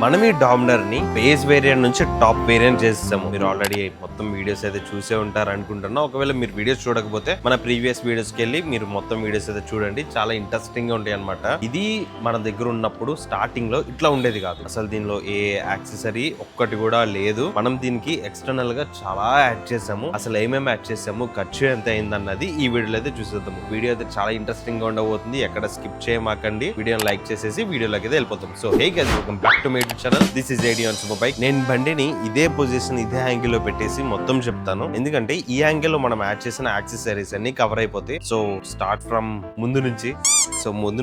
మనం ఈ డామినర్ ని బేస్ వేరియంట్ నుంచి టాప్ వేరియంట్ చేస్తాము. మీరు ఆల్రెడీ మొత్తం వీడియోస్ అయితే చూసే ఉంటారు అనుకుంటున్నా. ఒకవేళ మీరు వీడియోస్ చూడకపోతే మన ప్రీవియస్ వీడియోస్ కి వెళ్ళి మీరు మొత్తం వీడియోస్ అయితే చూడండి. చాలా ఇంట్రెస్టింగ్ గా ఉంటాయి అనమాట. ఇది మన దగ్గర ఉన్నప్పుడు స్టార్టింగ్ లో ఇట్లా ఉండేది కాదు. అసలు దీనిలో ఏ యాక్సెసరీ ఒక్కటి కూడా లేదు. మనం దీనికి ఎక్స్టర్నల్ గా చాలా యాడ్ చేసాము. అసలు ఏమేమి యాడ్ చేసాము, ఖర్చు ఎంత అయిందన్నది ఈ వీడియోలో అయితే చూసేద్దాము. వీడియో అయితే చాలా ఇంట్రెస్టింగ్ గా ఉండబోతుంది. ఎక్కడ స్కిప్ చేయమాకండి. వీడియోని లైక్ చేసేసి వీడియోలోకి అయితే వెళ్ళిపోతాం. So hey guys, welcome back to my channel. This is AD on super bike. నేను బండిని ఇదే పొజిషన్ ఇదే యాంగిల్ లో పెట్టేసి మొత్తం చెప్తాను. ఎందుకంటే ఈ యాంగిల్ లో మనం యాడ్ చేసిన యాక్సెసరీస్ అన్ని కవర్ అయిపోతాయి. సో స్టార్ట్ ఫ్రమ్ ముందు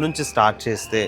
నుంచి స్టార్ట్ చేస్తే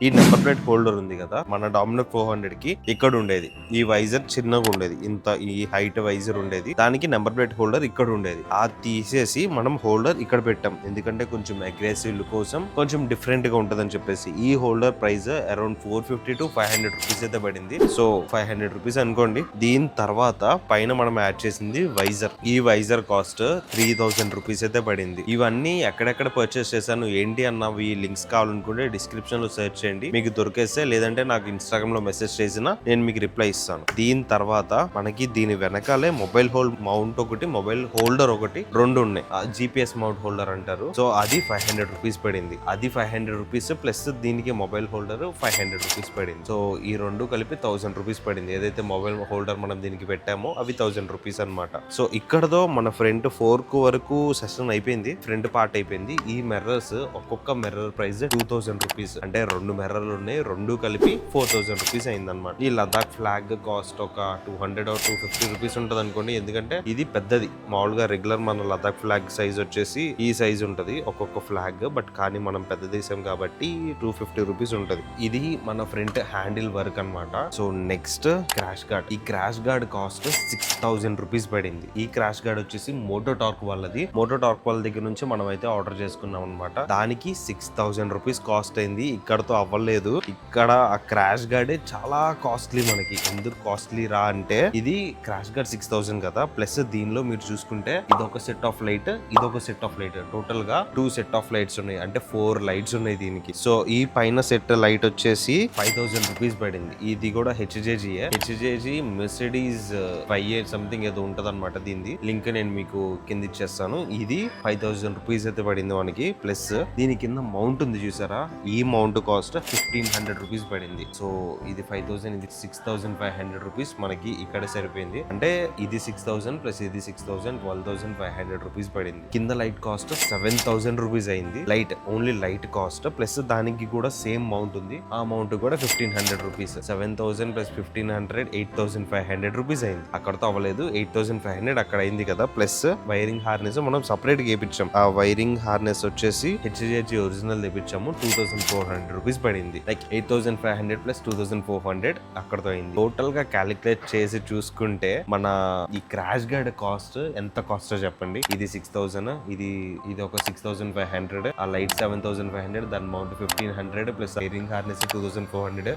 ఈ నెంబర్ ప్లేట్ హోల్డర్ ఉంది కదా, మన డామినర్ 400 కి ఇక్కడ ఉండేది. ఈ వైజర్ చిన్నగా ఉండేది, ఇంత ఈ హైట్ వైజర్ ఉండేది. దానికి నెంబర్ ప్లేట్ హోల్డర్ ఇక్కడ ఉండేది. అది తీసేసి మనం హోల్డర్ ఇక్కడ పెట్టాం. ఎందుకంటే కొంచెం అగ్రెసివ్ లుక్ కోసం, కొంచెం డిఫరెంట్ గా ఉంటదని చెప్పేసి. ఈ holder price around 450 to 500 rupees అయితే పడింది. సో 500 రూపీస్ అనుకోండి. దీని తర్వాత పైన మనం యాడ్ చేసింది వైజర్. ఈ వైజర్ కాస్ట్ 3000 రూపీస్ అయితే పడింది. ఇవన్నీ ఎక్కడెక్కడ పర్చేస్ చేశాను ఏంటి అన్నవి లింక్స్ కావాలనుకుంటే డిస్క్రిప్షన్ లో సెర్చ్ చేయండి, మీకు దొరికేస్తే. లేదంటే నాకు ఇన్స్టాగ్రామ్ లో మెసేజ్ చేసినా నేను మీకు రిప్లై ఇస్తాను. దీని తర్వాత మనకి దీని వెనకాలే మొబైల్ మౌంట్ ఒకటి, మొబైల్ హోల్డర్ ఒకటి, రెండు ఉన్నాయి. జిపిఎస్ మౌంట్ హోల్డర్ అంటారు. సో అది 500 రూపీస్ పడింది. అది 500 రూపీస్ ప్లస్ దీనికి మొబైల్ హోల్డర్ 500 రూపీస్ పడింది. సో ఈ రెండు కలిపి 1000 రూపీస్ పడింది. ఏదైతే మొబైల్ హోల్డర్ మనం దీనికి పెట్టామో అవి 1000 రూపీస్ అనమాట. సో ఇక్కడతో మన ఫ్రంట్ ఫోర్క్ వరకు సెషన్ అయిపోయింది, ఫ్రంట్ పార్ట్ అయిపోయింది. ఈ మిర్రర్స్ ఒక్కొక్క మిర్రర్ ప్రైస్ 2000 రూపీస్. అంటే రెండు మిర్రర్లు ఉన్నాయి, రెండు కలిపి 4000 రూపీస్ అయిందనమాట. ఈ లదాఖ్ ఫ్లాగ్ కాస్ట్ ఒక 200 or 250 రూపీస్ ఉంటది అనుకోండి. ఎందుకంటే ఇది పెద్దది. మామూలుగా రెగ్యులర్ మన లదాఖ్ ఫ్లాగ్ సైజ్ వచ్చేసి ఈ సైజ్ ఉంటది ఒక్కొక్క ఫ్లాగ్. బట్ కానీ మనం పెద్ద దేశం కాబట్టి 250 రూపీస్ ఉంటది. ఇది మన ఫ్రంట్ హ్యాండిల్ వర్క్ అనమాట. So next crash gourd. ఈ క్రాష్ గార్డ్ కాస్ట్ 6000 రూపీస్ పడింది. ఈ క్రాష్ గార్డ్ వచ్చేసి మోటో టార్క్ వాళ్ళది. మోటో టార్క్ వాళ్ళ దగ్గర నుంచి మనం అయితే ఆర్డర్ చేసుకున్నాం అనమాట. దానికి 6000 రూపీస్ కాస్ట్ అయింది. ఇక్కడతో అవ్వలేదు. ఇక్కడ ఆ క్రాష్ గార్డే చాలా కాస్ట్లీ మనకి. ఎందుకు కాస్ట్లీ రా అంటే, ఇది క్రాష్ గార్డ్ 6000 కదా, ప్లస్ దీనిలో మీరు చూసుకుంటే ఇదొక సెట్ ఆఫ్ లైట్, ఇదొక సెట్ ఆఫ్ లైట్, టోటల్ గా 2 సెట్ ఆఫ్ లైట్స్ ఉన్నాయి. అంటే 4 లైట్స్ ఉన్నాయి దీనికి. సో ఈ పైన సెట్ లైట్ వచ్చేసి 5000 రూపీస్ పడింది. ఇది కూడా హెచ్జేజీ మెర్సిడీస్ 5 సంథింగ్ ఏదో ఉంటది అనమాట. దీనిది లింక్ నేను మీకు కింద ఇచ్చేస్తాను. ఇది 5000 రూపీస్ అయితే పడింది మనకి. ప్లస్ దీని కింద మౌంట్ ఉంది చూసారా, ఈ మౌంట్ కాస్ట్ 1500 రూపీస్ పడింది. సో ఇది 5000, ఇది 6500 రూపీస్ మనకి ఇక్కడ సరిపోయింది. అంటే ఇది 6000 ప్లస్ ఇది 6000, 12500 రూపీస్ పడింది. కింద లైట్ కాస్ట్ 7000 రూపీస్ అయింది. Light, only light cost. Plus దానికి కూడా సేమ్ మౌంట్ ఉంది. ఆ మౌంట్ కూడా 1500 రూపీస్. 7000 ప్లస్ 1500 8500 రూపీస్ అయింది. అక్కడతో అవ్వలేదు, 8500 అక్కడ అయింది కదా. ప్లస్ వైరింగ్ హార్నెస్ మనం సపరేట్ గా వేయించాం. ఆ వైరింగ్ హార్నెస్ వచ్చేసి హెచ్జేజీ ఒరిజినల్ తెప్పించాము. 2400 రూపీస్ పడింది. లైక్ 8500 ప్లస్ 2400 అక్కడతో అయింది. టోటల్ గా క్యాలిక్యులేట్ చేసి చూసుకుంటే మన ఈ క్రాష్ గార్డ్ కాస్ట్ ఎంత కాస్ట్ చెప్పండి. ఇది 6000, ఇది ఒక 6500, ఆ లైట్ 7500, దాని mount 1500 plus wiring harness 2400.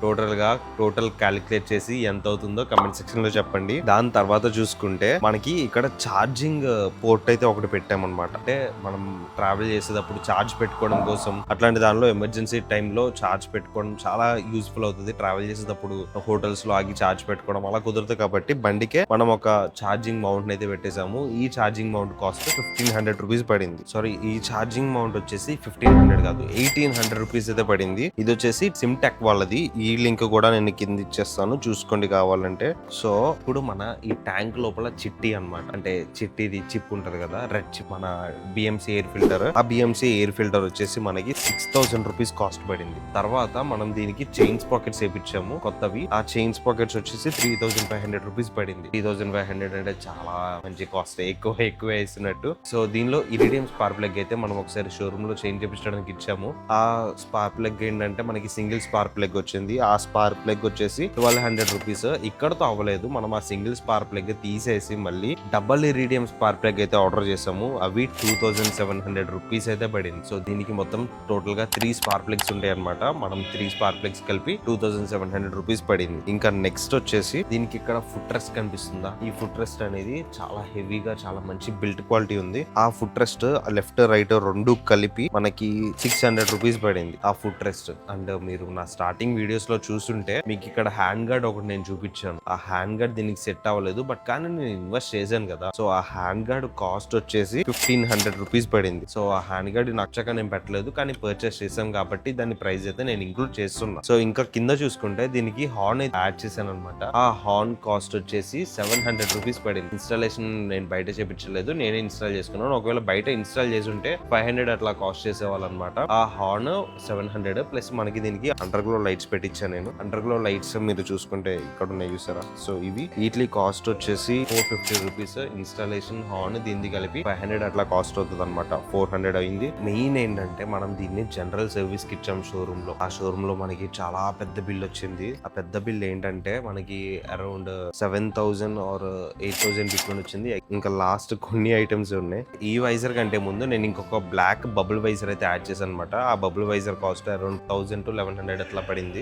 Total calculate చేసి ఎంత అవుతుందో కమెంట్ సెక్షన్ లో చెప్పండి. దాని తర్వాత చూసుకుంటే మనకి ఇక్కడ ఛార్జింగ్ పోర్ట్ అయితే ఒకటి పెట్టామన్నమాట. అంటే మనం ట్రావెల్ చేసేటప్పుడు ఛార్జ్ పెట్టుకోవడం కోసం, అట్లాంటి దానిలో ఎమర్జెన్సీ టైంలో ఛార్జ్ పెట్టుకోవడం చాలా యూస్ఫుల్ అవుతుంది. ట్రావెల్ చేసేటప్పుడు హోటల్స్ లో ఆగి ఛార్జ్ పెట్టుకోవడం అలా కుదరదు కాబట్టి బండికే మనం ఒక ఛార్జింగ్ మౌంట్ అయితే పెట్టేసాము. ఈ ఛార్జింగ్ మౌంట్ కాస్ట్ 1500 రూపీస్ పడింది. సారీ, ఈ ఛార్జింగ్ మౌంట్ వచ్చేసి 1500 కాదు, 1800 రూపీస్ అయితే పడింది. ఇది వచ్చేసి సిమ్టెక్ వాళ్ళది. ఈ లింక్ కూడా నేను కింద ఇచ్చేస్తాను, చూసుకోండి కావాలంటే. సో ఇప్పుడు మన ఈ ట్యాంక్ లోపల చిట్టి అన్నమాట. అంటే చిట్టిది చిప్ ఉంటది కదా, రెడ్ చిప్, మన బిఎంసి ఎయిర్ ఫిల్టర్. ఆ బిఎంసి ఎయిర్ ఫిల్టర్ వచ్చేసి మనకి 6000 రూపీస్ కాస్ట్ పడింది. తర్వాత మనం దీనికి చైన్స్ పాకెట్స్ వేయించాము కొత్తవి. ఆ చైన్స్ పాకెట్స్ వచ్చేసి 3500 రూపీస్ పడింది. 3500 అంటే చాలా మంచి కాస్ట్, ఎక్కువ వేసినట్టు. సో దీనిలో ఇరిడియం స్పార్క్ ప్లగ్ అయితే మనం ఒకసారి షోరూమ్ లో చేంజ్ చేయించడానికి ఇచ్చాము. ఆ స్పార్క్ ప్లగ్ ఏంటంటే మనకి సింగిల్ స్పార్క్ ప్లగ్ వచ్చింది. ఆ స్పార్క్ ప్లగ్ వచ్చేసి 1200 రూపీస్. ఇక్కడతో అవ్వలేదు, మనం ఆ సింగిల్ స్పార్క్ ప్లగ్ తీసేసి మళ్ళీ డబల్ ఇరిడియం స్పార్క్ ప్లగ్ అయితే ఆర్డర్ చేసాము. అవి 2700 రూపీస్ అయితే పడింది. సో దీనికి మొత్తం టోటల్ గా 3 స్పార్క్ ప్లగ్స్ ఉంటాయి అనమాట. మనం 3 స్పార్క్ ప్లగ్స్ కలిపి 2700 రూపీస్ పడింది. ఇంకా నెక్స్ట్ వచ్చేసి దీనికి ఇక్కడ ఫుట్ రెస్ట్ కనిపిస్తుందా? ఈ ఫుట్ రెస్ట్ అనేది చాలా హెవీగా చాలా మంచి బిల్ట్ క్వాలిటీ ఉంది. ఆ ఫుట్ రెస్ట్ లెఫ్ట్ రైట్ రెండు కలిపి మనకి 600 రూపీస్ పడింది ఆ ఫుట్ రెస్ట్. అండ్ మీరు నా స్టార్టింగ్ వీడియోస్ లో చూస్తుంటే మీకు ఇక్కడ హ్యాండ్ గార్డ్ ఒకటి నేను చూపించాను. ఆ హ్యాండ్ గార్డ్ దీనికి సెట్ అవ్వలేదు, బట్ కానీ నేను ఇన్వెస్ట్ చేశాను కదా. సో ఆ హ్యాండ్ గార్డ్ కాస్ట్ వచ్చేసి 1500 రూపీస్ పడింది. సో ఆ హ్యాండ్ గార్డ్ నచ్చక నేను పెట్టలేదు, కానీ పర్చేస్ చేసాం కాబట్టి దాని ప్రైస్ అయితే నేను ఇంక్లూడ్ చేస్తున్నా. సో ఇంకా కింద చూసుకుంటే దీనికి హార్న్ అయితే యాడ్ చేశాను అనమాట. ఆ హార్న్ కాస్ట్ వచ్చేసి 700 రూపీస్ పడింది. ఇన్స్టాలేషన్ నేను బయట చేపించలేదు, నేనే ఇన్స్టాల్ చేసుకున్నాను. ఒకవేళ బయట ఇన్స్టాల్ చేసి ఉంటే 500 అట్లా కాస్ట్ చేసేవాళ్ళు అనమాట. ఆ హార్న్ 700 ప్లస్ మనకి దీనికి అండర్ గ్లో లైట్స్ పెట్టించాను నేను. అండర్ గ్లో లైట్స్ మీరు చూసుకుంటే ఇక్కడ ఉన్నాయి చూసారా? సో ఇవి వీటి కాస్ట్ వచ్చేసి 450 రూపీస్. ఇన్స్టాలేషన్ హార్న్ దీనికి కలిపి 500 అట్లా కాస్ట్ అవుతుంది అనమాట. 400 అయింది. మెయిన్ ఏంటంటే మనం దీన్ని జనరల్ సర్వీస్ కి ఇచ్చాం షోరూమ్ లో. ఆ షోరూమ్ లో మనకి చాలా పెద్ద బిల్ వచ్చింది. ఆ పెద్ద బిల్ ఏంటంటే మనకి అరౌండ్ 7000 ఆర్ 8000 బిట్వీన్ వచ్చింది. ఇంకా లాస్ట్ కొన్ని ఐటమ్స్ ఉన్నాయి. ఈ వైజర్ కంటే ముందు నేను ఇంకొక బ్లాక్ బబుల్ వైజర్ అయితే యాడ్ చేశాను అనమాట. ఆ bubble visor cost around 1000 to 1100 అట్లా పడింది.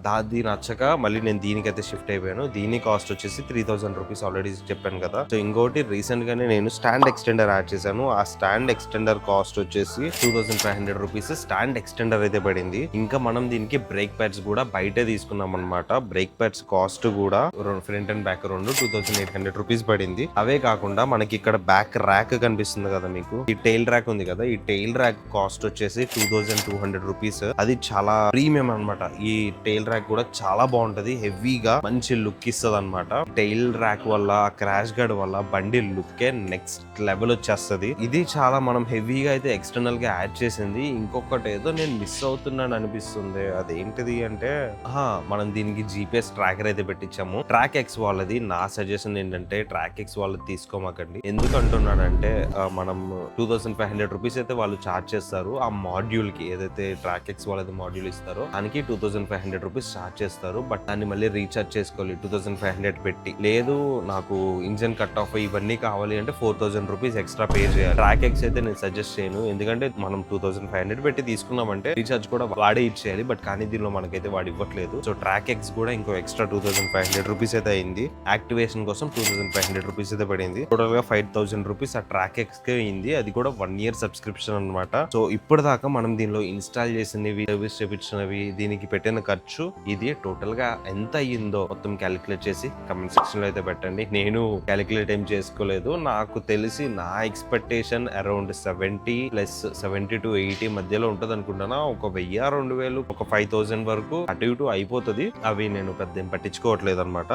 దాది నచ్చక మళ్ళీ నేను దీనికైతే షిఫ్ట్ అయిపోయాను. దీని కాస్ట్ వచ్చేసి 3000 రూపీస్ ఆల్రెడీ చెప్పాను కదా. సో ఇంకోటి రీసెంట్ గానే నేను స్టాండ్ ఎక్స్టెండర్ యాడ్ చేశాను. ఆ స్టాండ్ ఎక్స్టెండర్ కాస్ట్ వచ్చేసి 2500 రూపీస్ స్టాండ్ ఎక్స్టెండర్ అయితే పడింది. ఇంకా మనం దీనికి బ్రేక్ ప్యాడ్స్ కూడా బయటే తీసుకున్నాం అనమాట. బ్రేక్ ప్యాడ్స్ కాస్ట్ కూడా ఫ్రంట్ అండ్ బ్యాక్ రెండు 2800 రూపీస్ పడింది. అవే కాకుండా మనకి ఇక్కడ బ్యాక్ ర్యాక్ కనిపిస్తుంది కదా మీకు, ఈ టైల్ ర్యాక్ ఉంది కదా, ఈ టైల్ ర్యాక్ కాస్ట్ వచ్చేసి 2200 రూపీస్. అది చాలా ప్రీమియం అనమాట. ఈ టైల్ ర్యాక్ కూడా చాలా బాగుంటది, హెవీగా మంచి లుక్ ఇస్తుంది అనమాట. టైల్ ర్యాక్ వల్ల క్రాష్ గార్డ్ వల్ల బండి లుక్కే నెక్స్ట్ లెవెల్ వచ్చేస్తుంది. ఇది చాలా మనం హెవీగా అయితే ఎక్స్టర్నల్ గా యాడ్ చేసింది. ఇంకొకటి ఏదో నేను మిస్ అవుతున్నాను అనిపిస్తుంది. అదేంటిది అంటే మనం దీనికి జీపీఎస్ ట్రాకర్ అయితే పెట్టించాము. ట్రాక్ ఎక్స్ వాళ్ళది. నా సజెషన్ ఏంటంటే ట్రాక్ ఎక్స్ వాళ్ళది తీసుకోమాకండి. ఎందుకంటున్నానంటే మనం 2500 రూపీస్ అయితే వాళ్ళు చార్జ్ చేస్తారు ఆ మాడ్యూల్ కి. ఏదైతే ట్రాక్ ఎక్స్ వాళ్ళది మాడ్యూల్ ఇస్తారో దానికి 2500 రూపీస్ చార్జ్ చేస్తారు. బట్ దాన్ని మళ్ళీ రీఛార్జ్ చేసుకోవాలి 2500 పెట్టి. లేదు నాకు ఇంజన్ కట్ ఆఫ్ ఇవన్నీ కావాలి అంటే 4000 రూపీస్ ఎక్స్ట్రా పే చేయాలి. ట్రాక్ ఎక్స్ అయితే నేను సజెస్ట్ చేయను, ఎందుకంటే మనం 2500 పెట్టి తీసుకున్నామంటే రీఛార్జ్ కూడా వాడే ఇచ్చేయాలి. బట్ కానీ దీనిలో మనకైతే వాడు ఇవ్వట్లేదు. సో ట్రాక్ ఎక్స్ కూడా ఇంకో ఎక్స్ట్రా 2500 రూపీస్ అయితే అయింది. యాక్టివేషన్ కోసం 2500 రూపీస్ అయితే పడింది. టోటల్ గా 5000 రూపీస్ ఆ ట్రాక్ ఎక్స్ కి అయింది. అది కూడా 1 year సబ్స్క్రిప్షన్ అనమాట. సో ఇప్పుడు దాకా మనం దీనిలో ఇన్స్టాల్ చేసినవి, సర్వీస్ చేపించినవి, దీనికి పెట్టిన ఖర్చు, ఇది టోటల్ గా ఎంత అయ్యిందో మొత్తం క్యాలిక్యులేట్ చేసి కమెంట్ సెక్షన్ లో అయితే పెట్టండి. నేను క్యాలిక్యులేట్ ఏం చేసుకోలేదు. నాకు తెలిసి నా ఎక్స్పెక్టేషన్ అరౌండ్ 70 to 80 మధ్యలో ఉంటది అనుకుంటున్నా. ఒక 1000-2000 ఒక 5000 వరకు అటు ఇటు అయిపోతుంది. అవి నేను పెద్ద ఏం పట్టించుకోవట్లేదు అనమాట.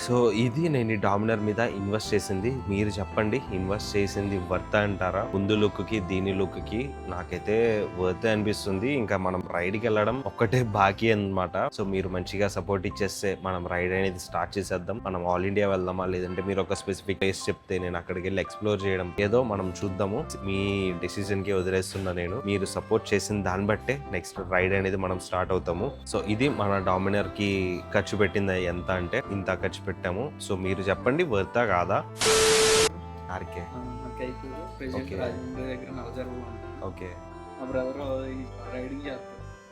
సో ఇది నేను ఈ డామినర్ మీద ఇన్వెస్ట్ చేసింది. మీరు చెప్పండి, ఇన్వెస్ట్ చేసింది వర్త్ అంటారా? ముందు లుక్ కి దీని లుక్ కి నాకైతే వర్త్ అనిపిస్తుంది. ఇంకా మనం రైడ్ కి వెళ్ళడం ఒక్కటే బాకీ అన్నమాట. సో మీరు మంచిగా సపోర్ట్ ఇచ్చేస్తే మనం రైడ్ అనేది స్టార్ట్ చేసేద్దాం. మనం ఆల్ ఇండియా వెళ్దామా, లేదంటే మీరు ఒక స్పెసిఫిక్ ప్లేస్ చెప్తే నేను అక్కడికి వెళ్ళి ఎక్స్ప్లోర్ చేయడం, ఏదో మనం చూద్దాము. మీ డెసిజన్ కి వదిలేస్తున్నా నేను. మీరు సపోర్ట్ చేసిన దాన్ని బట్టే నెక్స్ట్ రైడ్ అనేది మనం స్టార్ట్ అవుతాము. సో ఇది మన డామినర్ కి ఖర్చు పెట్టింది ఎంత అంటే ఇంత ఖర్చు పెట్టాము. సో మీరు చెప్పండి వర్తా కాదా? ఆర్కే ఓకే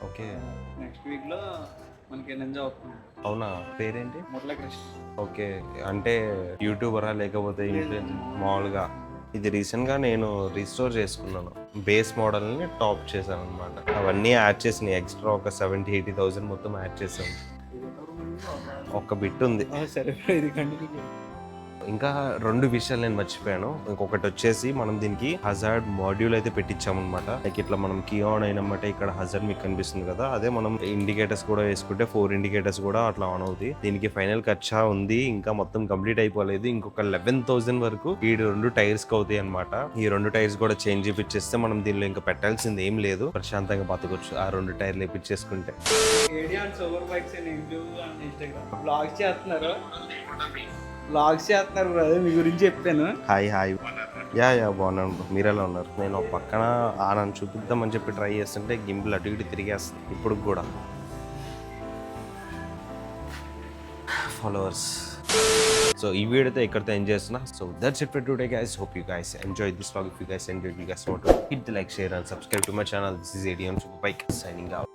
ఓకే నెక్స్ట్ వీక్ లో మనకి ఎనర్జీ అవుతుంది. అవునా? పేరేంటి? మురళీకృష్ణ. ఓకే, అంటే యూట్యూబరా లేకపోతే మామూలుగా? ఇది రీసెంట్ గా నేను రీస్టోర్ చేసుకున్నాను. బేస్ మోడల్ ని టాప్ చేశాను అనమాట. అవన్నీ యాడ్ చేసిన ఎక్స్ట్రా ఒక 70,000-80,000 మొత్తం యాడ్ చేసాను. ఒక్క బిట్ ఉంది. సరే, ఇది కంటిన్యూ. ఇంకా 2 విషయాలు నేను మర్చిపోయాను. ఇంకొకటి వచ్చేసి మనం దీనికి హజార్డ్ మాడ్యూల్ అయితే పెట్టించాము అనమాట. లైక్ ఇట్లా మనం కీ ఆన్ అయినమాట ఇక్కడ హజార్డ్ మీకు కనిపిస్తుంది కదా, అదే మనం ఇండికేటర్స్ కూడా వేసుకుంటే 4 ఇండికేటర్స్ కూడా అట్లా ఆన్ అవుతాయి. దీనికి ఫైనల్ ఖర్చా ఉంది, ఇంకా మొత్తం కంప్లీట్ అయిపోలేదు. ఇంకొక 11,000 వరకు ఈ 2 టైర్స్ కి అవుతాయి అనమాట. ఈ 2 టైర్స్ కూడా చేంజ్ చేపిచ్చేస్తే మనం దీనిలో ఇంకా పెట్టాల్సింది ఏం లేదు, ప్రశాంతంగా బతకొచ్చు ఆ 2 టైర్లు వేపించేసుకుంటే. బ్లాగ్స్ చేస్తున్నారు బ్రదర్, మీ గురించి చెప్పాను. హాయ్ యా బాగున్నాను. మీరు ఎలా ఉన్నారు? నేను పక్కన నన్ను చూపిద్దామని చెప్పి ట్రై చేస్తుంటే గింపుల్ అటు ఇటు తిరిగేస్తుంది ఇప్పుడు కూడా. ఫాలోవర్స్. సో ఈ వీడియోతో ఇక్కడితో ఎంజాయ్ చేస్తున్నా. So that's it for today guys. Hope you guys enjoy this vlog. If you guys enjoyed, you guys want to hit the like, share and subscribe to my channel. This is ADM Super Bike signing out.